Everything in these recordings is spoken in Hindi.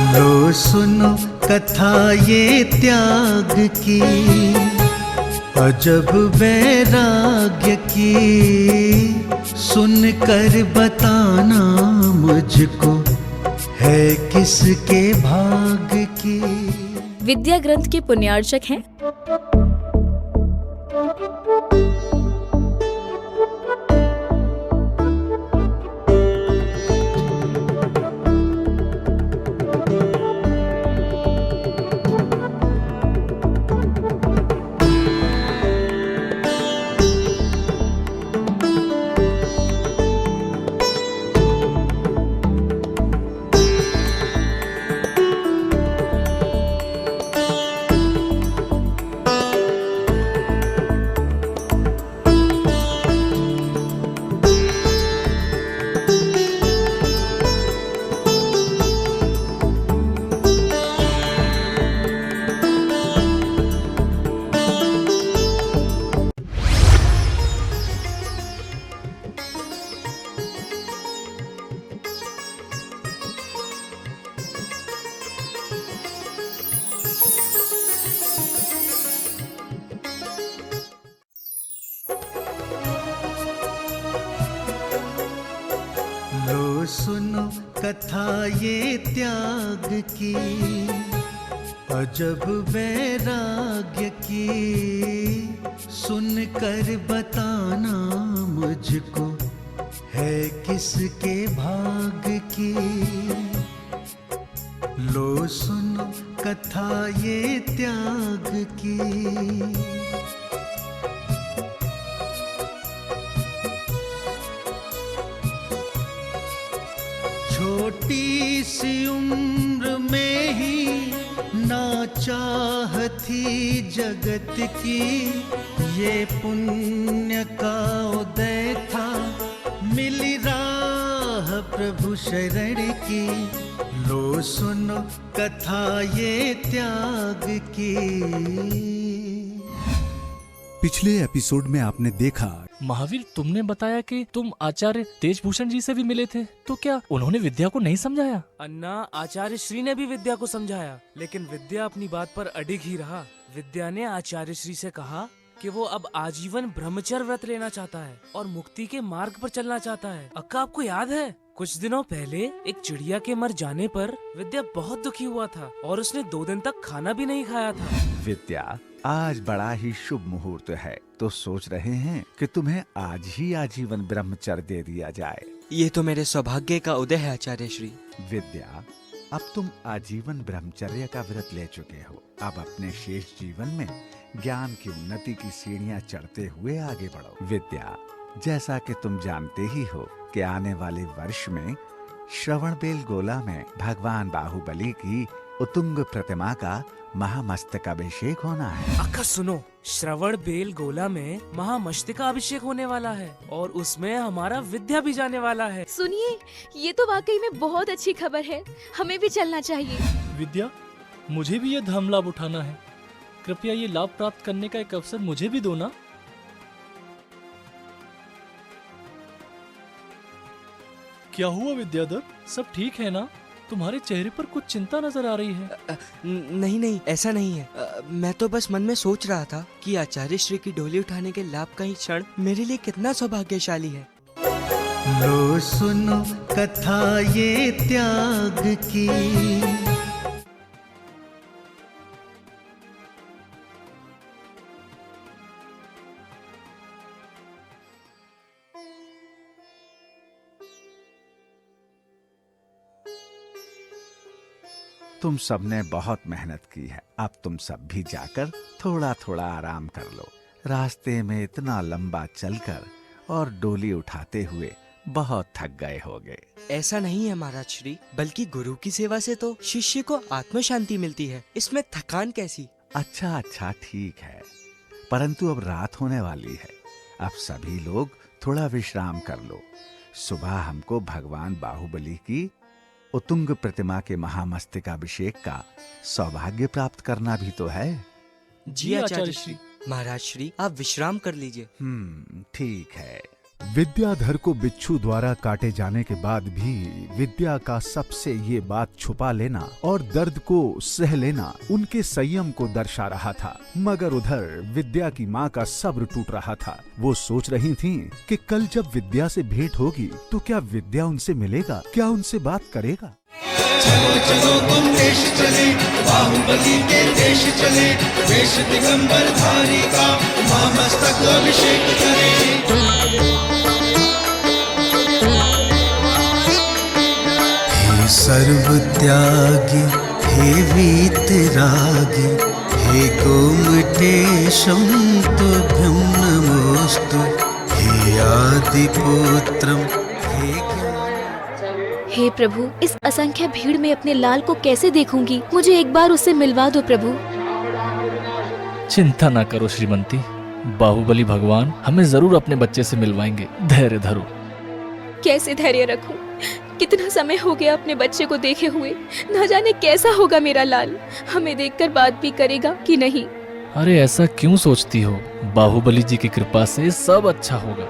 लो सुनो कथा ये त्याग की, अजब वैराग्य की, सुनकर बताना मुझको है किसके भाग्य की। विद्या ग्रंथ के पुण्यार्चक हैं लो सुनो कथा ये त्याग की, अजब वैराग्य की, सुनकर बताना मुझको है किसके भाग्य की। लो सुनो कथा ये त्याग की। छोटी सी उम्र में ही ना चाह थी जगत की, ये पुण्य का उदय था, मिली राह प्रभु शरण की। लो सुनो कथा ये त्याग की। पिछले एपिसोड में आपने देखा महावीर, तुमने बताया कि तुम आचार्य तेजभूषण जी से भी मिले थे, तो क्या उन्होंने विद्या को नहीं समझाया? अन्ना, आचार्य श्री ने भी विद्या को समझाया, लेकिन विद्या अपनी बात पर अडिग ही रहा। विद्या ने आचार्य श्री से कहा कि वो अब आजीवन ब्रह्मचर्य व्रत लेना चाहता है और मुक्ति के मार्ग पर चलना चाहता है। अक्का, आपको याद है कुछ दिनों पहले एक चिड़िया के मर जाने पर विद्या बहुत दुखी हुआ था और उसने 2 दिन तक खाना भी नहीं खाया था। विद्या, आज बड़ा ही शुभ मुहूर्त है, तो सोच रहे हैं कि तुम्हें आज ही आजीवन ब्रह्मचर्य दे दिया जाए। ये तो मेरे सौभाग्य का उदय है आचार्य श्री। विद्या, अब तुम आजीवन ब्रह्मचर्य का व्रत ले चुके हो। अब अपने शेष जीवन में ज्ञान की उन्नति की सीढ़ियां चढ़ते हुए आगे बढ़ो। विद्या, जैसा कि तुम जानते ही हो कि आने वाले वर्ष में श्रवणबेलगोला में भगवान बाहुबली की उत्तुंग प्रतिमा का महामस्तकाभिषेक होना है। अक्का सुनो, श्रवणबेलगोला में महामस्तकाभिषेक होने वाला है और उसमें हमारा विद्या भी जाने वाला है। सुनिए, ये तो वाकई में बहुत अच्छी खबर है, हमें भी चलना चाहिए। विद्या, मुझे भी ये धर्म लाभ उठाना है, कृपया ये लाभ प्राप्त करने का एक अवसर मुझे भी दो ना। क्या हुआ विद्याधर, सब ठीक है ना? तुम्हारे चेहरे पर कुछ चिंता नजर आ रही है। नहीं, ऐसा नहीं है। मैं तो बस मन में सोच रहा था कि आचार्य श्री की डोली उठाने के लाभ का ही क्षण मेरे लिए कितना सौभाग्यशाली है। लो सुनो कथा ये त्याग की। तुम सबने बहुत मेहनत की है, अब तुम सब भी जाकर थोड़ा थोड़ा आराम कर लो। रास्ते में इतना लंबा चलकर और डोली उठाते हुए बहुत थक गए होगे। ऐसा नहीं है महाराज श्री, बल्कि गुरु की सेवा से तो शिष्य को आत्म शांति मिलती है, इसमें थकान कैसी। अच्छा ठीक है, परंतु अब रात होने वाली है, अब सभी लोग थोड़ा विश्राम कर लो। सुबह हमको भगवान बाहुबली की उत्तुंग प्रतिमा के महामस्तकाभिषेक का सौभाग्य प्राप्त करना भी तो है। जी आचार्य श्री। महाराज श्री, आप विश्राम कर लीजिए। ठीक है। विद्याधर को बिच्छू द्वारा काटे जाने के बाद भी विद्या का सबसे ये बात छुपा लेना और दर्द को सह लेना उनके संयम को दर्शा रहा था। मगर उधर विद्या की माँ का सब्र टूट रहा था। वो सोच रही थीं कि कल जब विद्या से भेंट होगी तो क्या विद्या उनसे मिलेगा, क्या उनसे बात करेगा। चलो चलो तुम देश चले, बाहुबली के देश चले, वेश दिगंबर धारी का महामस्तक अभिषेक करे। हे सर्व त्यागी, हे वीतरागी, हे गोमटेशं तुभ्यं नमोस्तु, हे आदिपुत्रं, हे हे प्रभु, इस असंख्य भीड़ में अपने लाल को कैसे देखूंगी? मुझे एक बार उससे मिलवा दो प्रभु। चिंता ना करो श्रीमंती, बाहुबली भगवान हमें जरूर अपने बच्चे से मिलवाएंगे। धैर्य धरो। कैसे धैर्य रखूं? कितना समय हो गया अपने बच्चे को देखे हुए। न जाने कैसा होगा मेरा लाल, हमें देखकर बात भी करेगा कि नहीं। अरे ऐसा क्यों सोचती हो? बाहुबली जी की कृपा से सब अच्छा होगा।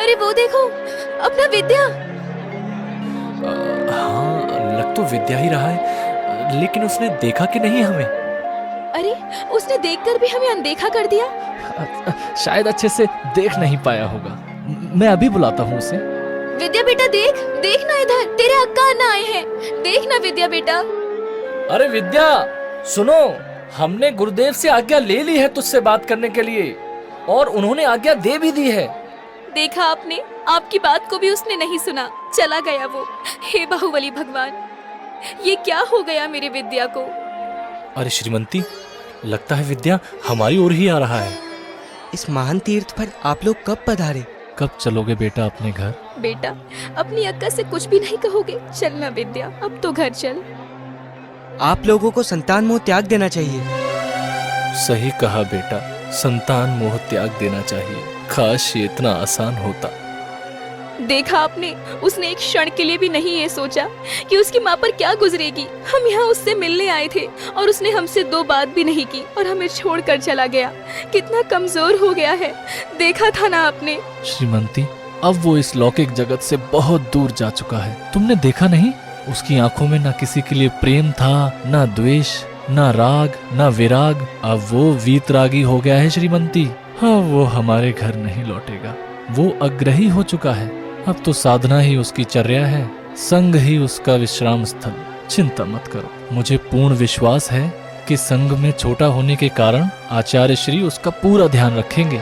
अरे वो देखो, अपना विद्या। हाँ, लग तो विद्या ही रहा है, लेकिन उसने देखा कि नहीं हमें? अरे उसने देखकर भी हमें अनदेखा कर दिया। शायद अच्छे से देख नहीं पाया होगा। मैं अभी बुलाता हूँ उसे। विद्या बेटा देख, देखना इधर, तेरे अक्का अन्ना आए हैं। देखना विद्या बेटा। अरे विद्या सुनो, हमने गुरुदेव से आज्ञा ले ली है तुझसे बात करने के लिए, और उन्होंने आज्ञा दे भी दी है। देखा आपने, आपकी बात को भी उसने नहीं सुना, चला गया वो। हे बाहुबली भगवान, ये क्या हो गया मेरे विद्या को? अरे श्रीमंती, लगता है विद्या हमारी ओर ही आ रहा है। इस महान तीर्थ पर आप लोग कब पधारे? कब चलोगे बेटा अपने घर? बेटा, अपनी अक्का से कुछ भी नहीं कहोगे? चलना विद्या, अब तो घर चल। आप लोगों को संतान मोह त्याग देना चाहिए। सही कहा बेटा, संतान मोह त्याग देना चाहिए। काश ये इतना आसान होता। देखा आपने, उसने एक क्षण के लिए भी नहीं ये सोचा कि उसकी माँ पर क्या गुजरेगी। हम यहाँ उससे मिलने आए थे और उसने हमसे दो बात भी नहीं की और हमें छोड़कर चला गया। कितना कमजोर हो गया है, देखा था ना आपने? श्रीमंती, अब वो इस लौकिक जगत से बहुत दूर जा चुका है। तुमने देखा नहीं, उसकी आंखों में ना किसी के लिए प्रेम था, ना द्वेष, ना राग, ना विराग। अब वो वीतरागी हो गया है श्रीमंती। हाँ, वो हमारे घर नहीं लौटेगा। वो अग्रही हो चुका है। अब तो साधना ही उसकी चर्या है, संग ही उसका विश्राम स्थल। चिंता मत करो, मुझे पूर्ण विश्वास है कि संग में छोटा होने के कारण आचार्य श्री उसका पूरा ध्यान रखेंगे।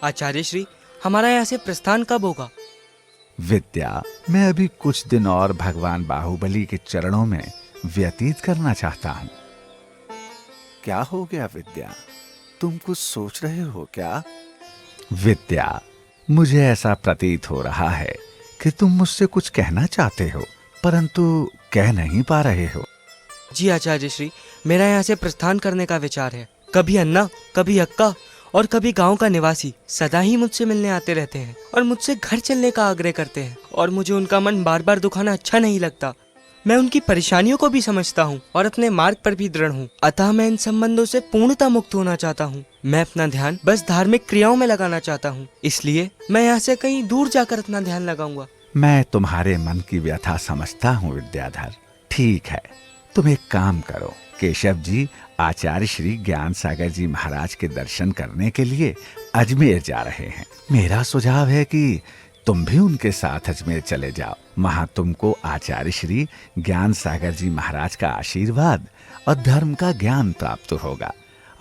आचार्य श्री, हमारा यहाँ से प्रस्थान कब होगा? विद्या, मैं अभी कुछ दिन और भगवान बाहुबली के चरणों में व्यतीत करना चाहता हूँ। क्या हो गया विद्या, तुम कुछ सोच रहे हो क्या? विद्या, मुझे ऐसा प्रतीत हो रहा है कि तुम मुझसे कुछ कहना चाहते हो, परंतु कह नहीं पा रहे हो। जी आचार्य श्री, मेरा यहाँ से प्रस्थान करने का विचार है। कभी अन्ना, कभी अक्का और कभी गांव का निवासी सदा ही मुझसे मिलने आते रहते हैं और मुझसे घर चलने का आग्रह करते हैं, और मुझे उनका मन बार बार दुखाना अच्छा नहीं लगता। मैं उनकी परेशानियों को भी समझता हूँ और अपने मार्ग पर भी दृढ़ हूँ। अतः मैं इन संबंधों से पूर्णतः मुक्त होना चाहता हूँ। मैं अपना ध्यान बस धार्मिक क्रियाओं में लगाना चाहता हूँ, इसलिए मैं यहाँ से कहीं दूर जाकर अपना ध्यान लगाऊंगा। मैं तुम्हारे मन की व्यथा समझता हूँ विद्याधर। ठीक है, तुम एक काम करो, केशव जी आचार्य श्री ज्ञान सागर जी महाराज के दर्शन करने के लिए अजमेर जा रहे हैं। मेरा सुझाव है कि तुम भी उनके साथ अजमेर चले जाओ। वहां तुमको आचार्य श्री ज्ञान सागर जी महाराज का आशीर्वाद और धर्म का ज्ञान प्राप्त होगा,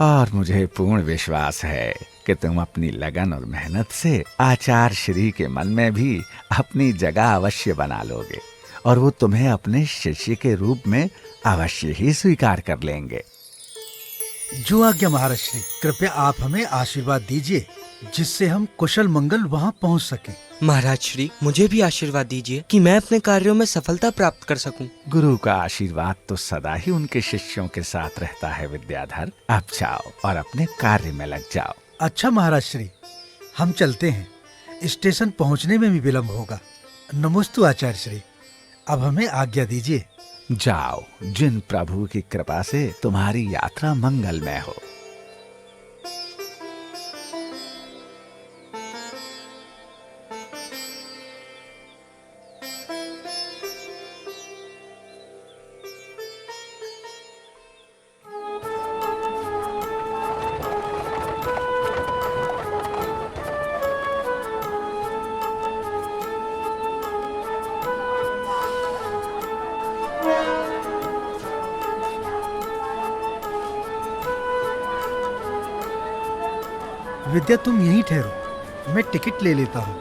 और मुझे पूर्ण विश्वास है कि तुम अपनी लगन और मेहनत से आचार्य श्री के मन में भी अपनी जगह अवश्य बना लोगे, और वो तुम्हें अपने शिष्य के रूप में अवश्य ही स्वीकार कर लेंगे। जो आज्ञा महाराज श्री, कृपया आप हमें आशीर्वाद दीजिए जिससे हम कुशल मंगल वहां पहुंच सकें। महाराज श्री, मुझे भी आशीर्वाद दीजिए कि मैं अपने कार्यों में सफलता प्राप्त कर सकूं। गुरु का आशीर्वाद तो सदा ही उनके शिष्यों के साथ रहता है विद्याधर। अब जाओ और अपने कार्य में लग जाओ। अच्छा महाराज श्री, हम चलते हैं, स्टेशन पहुंचने में भी विलंब होगा। नमोस्तु आचार्य श्री। अब हमें आज्ञा दीजिए। जाओ, जिन प्रभु की कृपा से तुम्हारी यात्रा मंगलमय हो। विद्या तुम यहीं ठहरो, मैं टिकट ले लेता हूँ।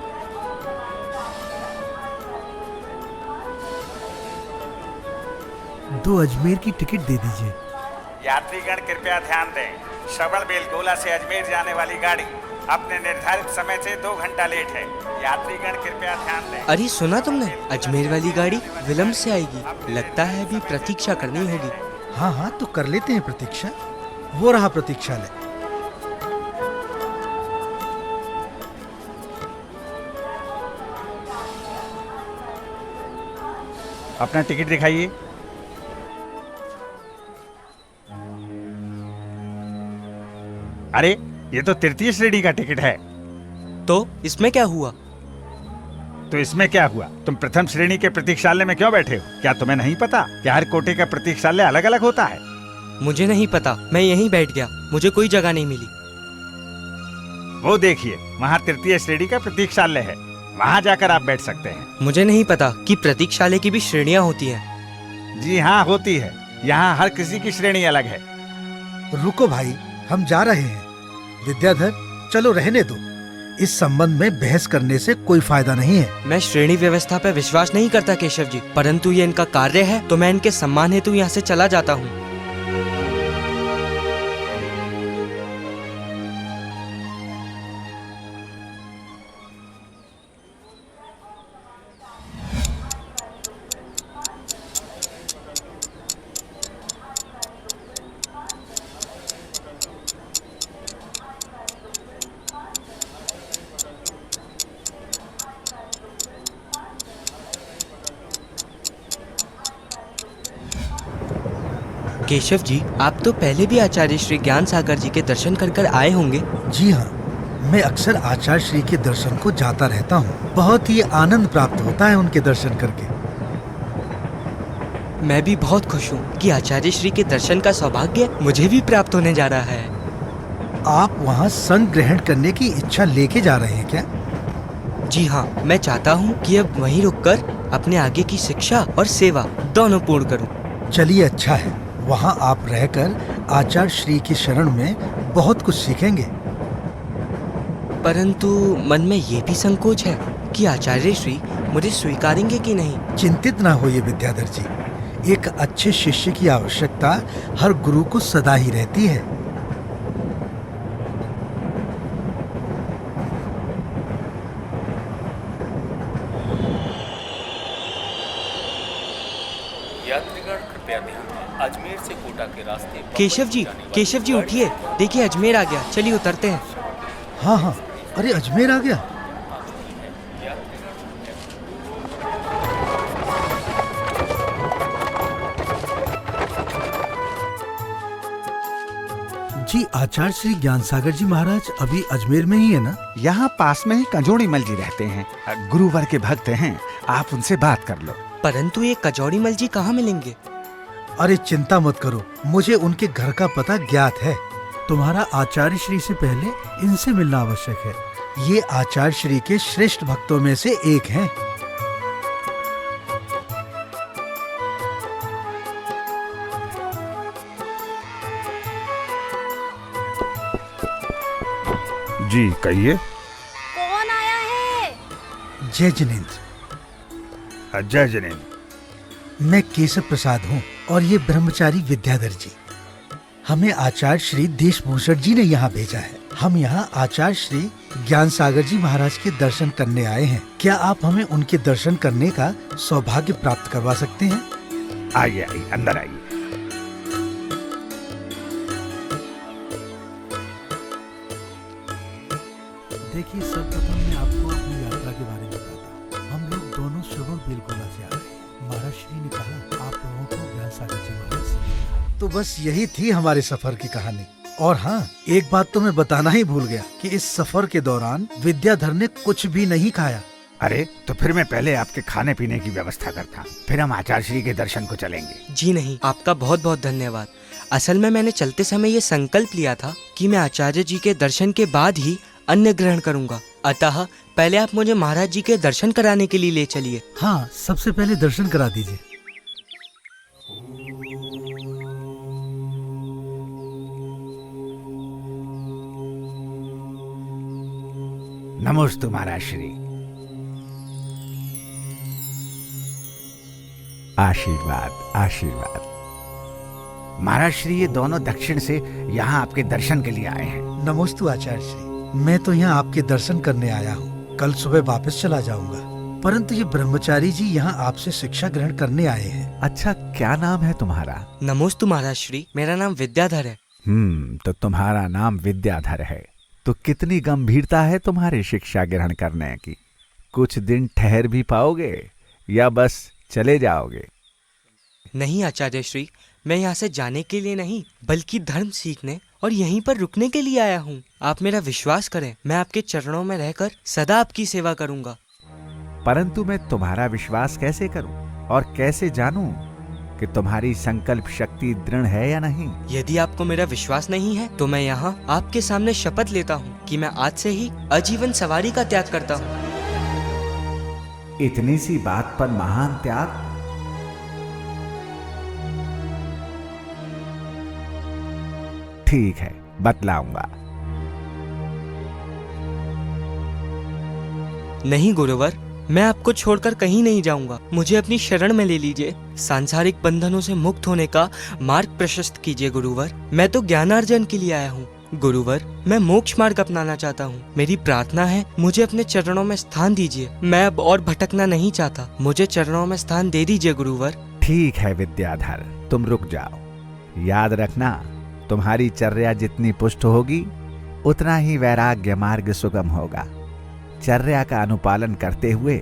दो अजमेर की टिकट दे दीजिए। यात्रीगण कृपया ध्यान दें, श्रवण बेलगोला से अजमेर जाने वाली गाड़ी अपने निर्धारित समय से 2 घंटा लेट है। यात्रीगण कृपया ध्यान दें। अरे सुना तुमने, अजमेर वाली गाड़ी विलंब से आएगी। लगता है अभी प्रतीक्षा करनी होगी। हाँ हाँ, तो कर लेते हैं प्रतीक्षा। वो रहा प्रतीक्षालय। अपना टिकट दिखाइए। अरे ये तो तृतीय श्रेणी का टिकट है। तो इसमें क्या हुआ? तो इसमें क्या हुआ? तुम प्रथम श्रेणी के प्रतीक्षालय में क्यों बैठे हो? क्या तुम्हें नहीं पता कि हर कोटे का प्रतीक्षालय अलग अलग होता है? मुझे नहीं पता, मैं यहीं बैठ गया, मुझे कोई जगह नहीं मिली। वो देखिए, वहाँ तृतीय श्रेणी का प्रतीक्षालय है, वहाँ जाकर आप बैठ सकते हैं। मुझे नहीं पता कि प्रतीक्षालय की भी श्रेणियाँ होती हैं। जी हाँ, होती है। यहाँ हर किसी की श्रेणी अलग है। रुको भाई, हम जा रहे हैं। विद्याधर, चलो रहने दो। इस संबंध में बहस करने से कोई फायदा नहीं है। मैं श्रेणी व्यवस्था पर विश्वास नहीं करता केशव जी, परंतु ये इनका कार्य है तो मैं इनके सम्मान हेतु यहाँ से चला जाता हूँ। केशव जी, आप तो पहले भी आचार्य श्री ज्ञान सागर जी के दर्शन कर आए होंगे। जी हाँ, मैं अक्सर आचार्य श्री के दर्शन को जाता रहता हूँ। बहुत ही आनंद प्राप्त होता है उनके दर्शन करके। मैं भी बहुत खुश हूँ कि आचार्य श्री के दर्शन का सौभाग्य मुझे भी प्राप्त होने जा रहा है। आप वहाँ संग ग्रहण करने की इच्छा लेके जा रहे हैं क्या? जी हाँ, मैं चाहता हूँ कि अब वहीं रुककर अपने आगे की शिक्षा और सेवा दोनों पूर्ण करूँ। चलिए, अच्छा है। वहाँ आप रहकर आचार्य श्री की शरण में बहुत कुछ सीखेंगे। परंतु मन में ये भी संकोच है कि आचार्य श्री मुझे स्वीकारेंगे कि नहीं। चिंतित ना होइए विद्याधर जी, एक अच्छे शिष्य की आवश्यकता हर गुरु को सदा ही रहती है। यात्रीगण कृपया ध्यान दें, अजमेर से कोटा के रास्ते केशव जी उठिए, देखिए अजमेर आ गया, चलिए उतरते हैं। हाँ हाँ, अरे अजमेर आ गया। जी, आचार्य श्री ज्ञान सागर जी महाराज अभी अजमेर में ही है ना? यहाँ पास में ही कंजोड़ी मल जी रहते हैं, गुरुवर के भक्त हैं। आप उनसे बात कर लो। परंतु ये कचौड़ी मल जी कहाँ मिलेंगे? अरे चिंता मत करो, मुझे उनके घर का पता ज्ञात है। तुम्हारा आचार्य श्री से पहले इनसे मिलना आवश्यक है। ये आचार्य श्री के श्रेष्ठ भक्तों में से एक हैं। जी कहिए। कौन आया है? जय जिनेन्द्र। जय जिनेन्द्र। मैं केशव प्रसाद हूँ और ये ब्रह्मचारी विद्याधर जी। हमें आचार्य श्री देशभूषण जी ने यहाँ भेजा है। हम यहाँ आचार्य श्री ज्ञान सागर जी महाराज के दर्शन करने आए हैं। क्या आप हमें उनके दर्शन करने का सौभाग्य प्राप्त करवा सकते हैं? आइए आइए, अंदर आइए। देखिए, सर्वप्रथम मैं आपको अपनी यात्रा के बारे में बताता हूँ। हम लोग दोनों ने कहा आप लोगों को ज्ञान सागर जी महाराज से। तो बस यही थी हमारे सफर की कहानी। और हाँ, एक बात तो मैं बताना ही भूल गया कि इस सफर के दौरान विद्याधर ने कुछ भी नहीं खाया। अरे तो फिर मैं पहले आपके खाने पीने की व्यवस्था करता, फिर हम आचार्य श्री के दर्शन को चलेंगे। जी नहीं, आपका बहुत बहुत धन्यवाद। असल में मैंने चलते समय ये संकल्प लिया था कि मैं आचार्य जी के दर्शन के बाद ही अन्न ग्रहण करूंगा। अतः पहले आप मुझे महाराज जी के दर्शन कराने के लिए ले चलिए। हाँ, सबसे पहले दर्शन करा दीजिए। नमोस्तु महाराज श्री। आशीर्वाद आशीर्वाद। महाराज श्री, ये दोनों दक्षिण से यहाँ आपके दर्शन के लिए आए हैं। नमोस्तु आचार्य श्री। मैं तो यहाँ आपके दर्शन करने आया हूँ। कल सुबह वापस चला जाऊंगा, परंतु ये ब्रह्मचारी जी यहाँ आपसे शिक्षा ग्रहण करने आए हैं। अच्छा, क्या नाम है तुम्हारा? नमोस्तु महाराज श्री, मेरा नाम विद्याधर है। तो तुम्हारा नाम विद्याधर है। तो कितनी गंभीरता है तुम्हारी शिक्षा ग्रहण करने की? कुछ दिन ठहर भी पाओगे या बस चले जाओगे? नहीं आचार्य श्री, मैं यहाँ से जाने के लिए नहीं बल्कि धर्म सीखने और यहीं पर रुकने के लिए आया हूँ। आप मेरा विश्वास करें, मैं आपके चरणों में रहकर सदा आपकी सेवा करूँगा। परंतु मैं तुम्हारा विश्वास कैसे करूं और कैसे जानूं कि तुम्हारी संकल्प शक्ति दृढ़ है या नहीं? यदि आपको मेरा विश्वास नहीं है तो मैं यहाँ आपके सामने शपथ लेता हूँ कि मैं आज से ही आजीवन सवारी का त्याग करता हूँ। इतनी सी बात पर महान त्याग? ठीक है, बतलाऊंगा। नहीं गुरुवर, मैं आपको छोड़कर कहीं नहीं जाऊंगा। मुझे अपनी शरण में ले लीजिए। सांसारिक बंधनों से मुक्त होने का मार्ग प्रशस्त कीजिए गुरुवर। मैं तो ज्ञानार्जन के लिए आया हूँ गुरुवर। मैं मोक्ष मार्ग अपनाना चाहता हूँ। मेरी प्रार्थना है, मुझे अपने चरणों में स्थान दीजिए। मैं अब और भटकना नहीं चाहता। मुझे चरणों में स्थान दे दीजिए गुरुवर। ठीक है विद्याधर, तुम रुक जाओ। याद रखना, तुम्हारी चर्या जितनी पुष्ट होगी उतना ही वैराग्य मार्ग सुगम होगा। चर्या का अनुपालन करते हुए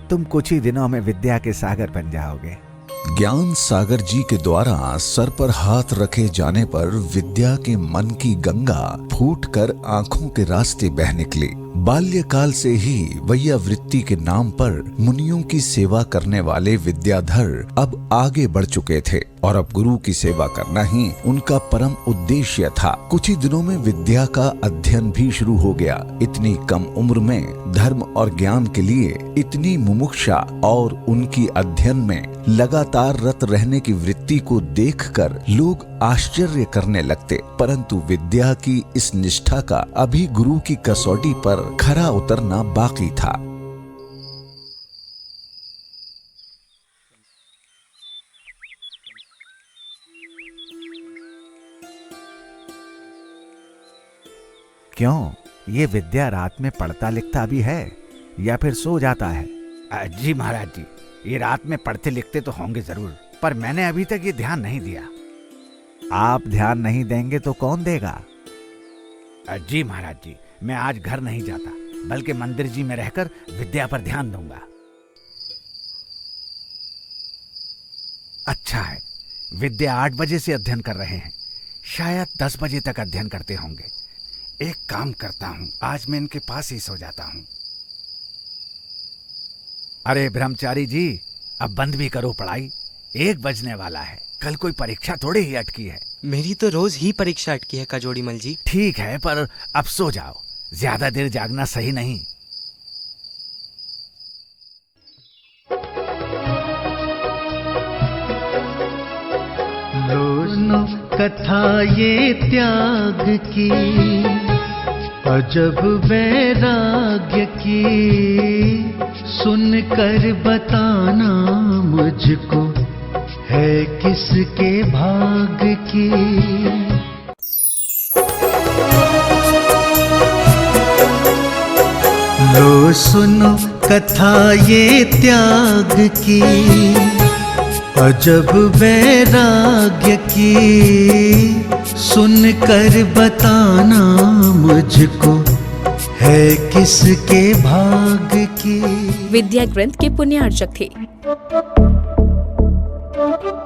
तुम कुछ ही दिनों में विद्या के सागर बन जाओगे। ज्ञान सागर जी के द्वारा सर पर हाथ रखे जाने पर विद्या के मन की गंगा फूटकर आंखों के रास्ते बह निकली। बाल्यकाल से ही वैयावृत्ति के नाम पर मुनियों की सेवा करने वाले विद्याधर अब आगे बढ़ चुके थे और अब गुरु की सेवा करना ही उनका परम उद्देश्य था। कुछ ही दिनों में विद्या का अध्ययन भी शुरू हो गया। इतनी कम उम्र में धर्म और ज्ञान के लिए इतनी मुमुक्षा और उनकी अध्ययन में लगातार रत रहने की वृत्ति को देखकर लोग आश्चर्य करने लगते। परंतु विद्या की इस निष्ठा का अभी गुरु की कसौटी पर खरा उतरना बाकी था। क्यों, ये विद्या रात में पढ़ता लिखता भी है या फिर सो जाता है? जी महाराज जी, ये रात में पढ़ते लिखते तो होंगे जरूर, पर मैंने अभी तक ये ध्यान नहीं दिया। आप ध्यान नहीं देंगे तो कौन देगा? जी महाराज जी, मैं आज घर नहीं जाता बल्कि मंदिर जी में रहकर विद्या पर ध्यान दूंगा। अच्छा है, विद्या 8 बजे से अध्ययन कर रहे हैं, शायद 10 बजे तक अध्ययन करते होंगे। एक काम करता हूं, आज मैं इनके पास ही सो जाता हूं। अरे ब्रह्मचारी जी, अब बंद भी करो पढ़ाई, 1 बजने वाला है। कल कोई परीक्षा थोड़ी ही अटकी है। मेरी तो रोज ही परीक्षा अटकी है काजोड़ीमल जी। ठीक है, पर अब सो जाओ, ज्यादा देर जागना सही नहीं। लो सुनो कथा ये त्याग की, अजब वैराग्य की, सुनकर बताना मुझको है किसके भाग की। लो सुनो कथा ये त्याग की, अजब वैराग्य की, सुनकर बताना मुझको है किसके भाग की। विद्या ग्रंथ के पुण्यार्चक थे। है।